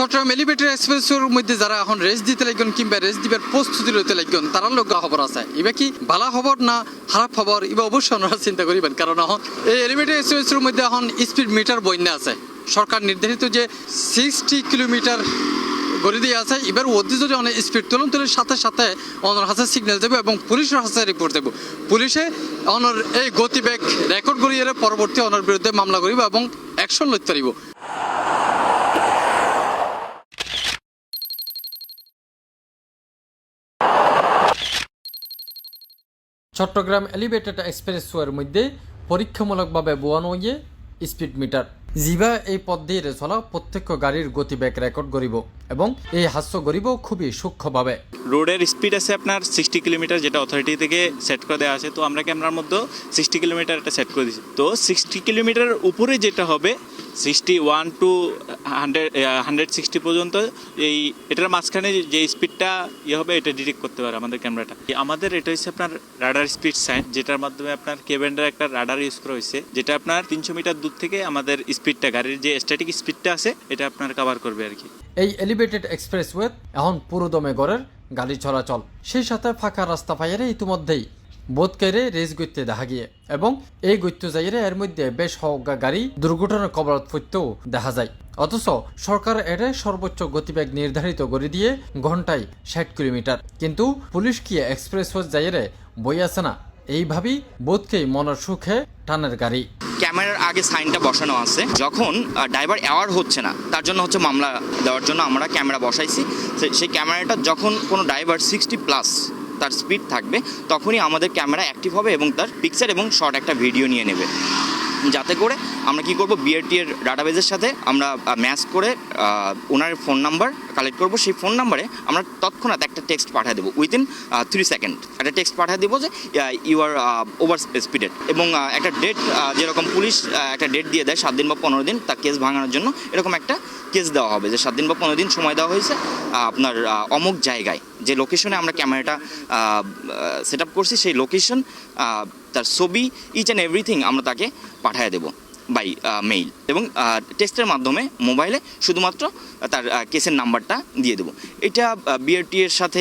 Chittagong elevated এক্সপ্রেসের মধ্যে যারা এখন রেস দিতে লাগবেন কিংবা রেস দিবার প্রস্তুতি রইতে লাগবেন তারা লোক খবর আছে এবার কি ভালো খবর না খারাপ খবর এবার অবশ্যই আপনারা চিন্তা করিবেন কারণ এখন এই এলিভেটেড এক্সপ্রেসের মধ্যে এখন স্পিড মিটার বন্যা আছে সরকার নির্ধারিত যে 60 কিলোমিটার গড়ি দিয়ে আছে এবার অতি যদি অনেক স্পিড তুলের সাথে সাথে অনর হাতে সিগন্যাল দেবো এবং পুলিশের হাতে রিপোর্ট দেবো পুলিশে অনর এই গতিবেগ রেকর্ড করিয়ে পরবর্তী অনর বিরুদ্ধে মামলা করিব এবং অ্যাকশন লইতে পারিব। চট্টগ্রাম এলিভেটেড এক্সপ্রেসওয়ের মধ্যে পরীক্ষামূলকভাবে বোয়ানো হয়ে স্পিড মিটার জিবা এই পথ দিয়ে চলা প্রত্যেক গাড়ির গতিবেগ রেকর্ড করিব এবং এই হাস্য করিব খুবই সূক্ষ্মভাবে। রোডের স্পিড আছে আপনার 60 কিলোমিটার যেটা অথরিটি থেকে সেট করে দেওয়া আছে, তো আমরা ক্যামেরার মধ্যে 60 কিলোমিটার এটা সেট করে দিচ্ছি। তো 60 কিলোমিটারের উপরে যেটা হবে 61 টু 160 পর্যন্ত এই এটার মাঝখানে যে স্পিডটা হবে এটা ডিটেক্ট করতে পারে আমাদের ক্যামেরাটা। আমাদের এটা হচ্ছে আপনার রাডার স্পিড সাইন যেটার মাধ্যমে আপনার কেবেন্ডের একটা রাডার ইউজ করা হয়েছে যেটা আপনার 300 মিটার দূর থেকে আমাদের স্পিডটা গাড়ির যে স্ট্যাটিক স্পিডটা আছে এটা আপনার কভার করবে আর কি। এই এলিভেটেড এক্সপ্রেসওয়ে এখন পুরোদমে গড়ের গাড়ি চলাচল সেই সাথে ফাঁকা রাস্তা পাইয়ারে ইতিমধ্যেই বোধ করে রেস গইতে দেখা গিয়ে এবং এই গইতে যাইরে এর মধ্যে বেশ হওয়া গাড়ি দুর্ঘটনার কবলত পড়তেও দেখা যায় অথচ সরকার এর সর্বোচ্চ গতিবেগ নির্ধারিত করে দিয়ে ঘন্টায় 60 কিলোমিটার কিন্তু পুলিশ কি এক্সপ্রেসওয়ে যাইরে বই আছে না এইভাবেই বোধকেই মনের সুখে টানের গাড়ি। ক্যামেরার আগে সাইনটা বসানো আছে, যখন ড্রাইভার অ্যাওয়ার হচ্ছে না তার জন্য হচ্ছে মামলা দেওয়ার জন্য আমরা ক্যামেরা বসাইছি। সেই ক্যামেরাটা যখন কোনো ড্রাইভার 60+ তার স্পিড থাকবে তখনই আমাদের ক্যামেরা অ্যাক্টিভ হবে এবং তার পিকচার এবং শর্ট একটা ভিডিও নিয়ে নেবে, যাতে করে আমরা কি করব বিআরটি এর ডাটাবেজের সাথে আমরা ম্যাচ করে ওনার ফোন নাম্বার কালেক্ট করব। সেই ফোন নাম্বারে আমরা তৎক্ষণাৎ একটা টেক্সট পাঠিয়ে দেবো উইদিন 3 সেকেন্ড একটা টেক্সট পাঠিয়ে দেবো যে ইউ আর ওভার স্পিডেড এবং একটা ডেট যেরকম পুলিশ একটা ডেট দিয়ে দেয় 7 দিন বা 15 দিন তার কেস ভাঙানোর জন্য, এরকম একটা কেস দেওয়া হবে যে 7 দিন বা 15 দিন সময় দেওয়া হয়েছে আপনার অমুক জায়গায় যে লোকেশনে আমরা ক্যামেরাটা সেট আপ করছি সেই লোকেশন তার ছবি ইচ অ্যান্ড এভরিথিং আমরা তাকে পাঠিয়ে দেবো বাই মেইল এবং টেক্সটের মাধ্যমে মোবাইলে শুধুমাত্র তার কেসের নাম্বারটা দিয়ে দেবো। এটা বিআরটি এর সাথে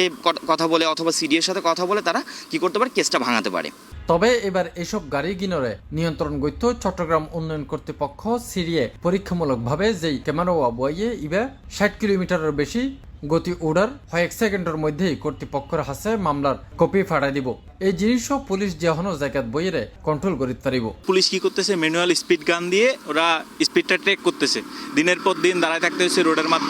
কথা বলে অথবা সিডি এর সাথে কথা বলে তারা কি করতে পারে কেসটা ভাঙাতে পারে। তবে এবার এসব গাড়ি কিনরে নিয়ন্ত্রণ গইত চট্টগ্রাম উন্নয়ন কর্তৃপক্ষ সিরিয়ে পরীক্ষামূলকভাবে যেই ক্যামেরা বইয়ে ইবে 60 কিলোমিটারের বেশি গতি ওড়ার কয়েক সেকেন্ডের মধ্যেই কর্তৃপক্ষের হাতে মামলার কপি ফাটাই দিব। এই জিনিসও পুলিশ যেহনো জায়গাত বইয়ে কন্ট্রোল করিতে পারিব। পুলিশ কি করতেছে ম্যানুয়াল স্পিড গান দিয়ে ওরা স্পিডটা ট্রেক করতেছে, দিনের পর দিন দাঁড়ায় থাকতে হচ্ছে রোডের মাধ্যমে।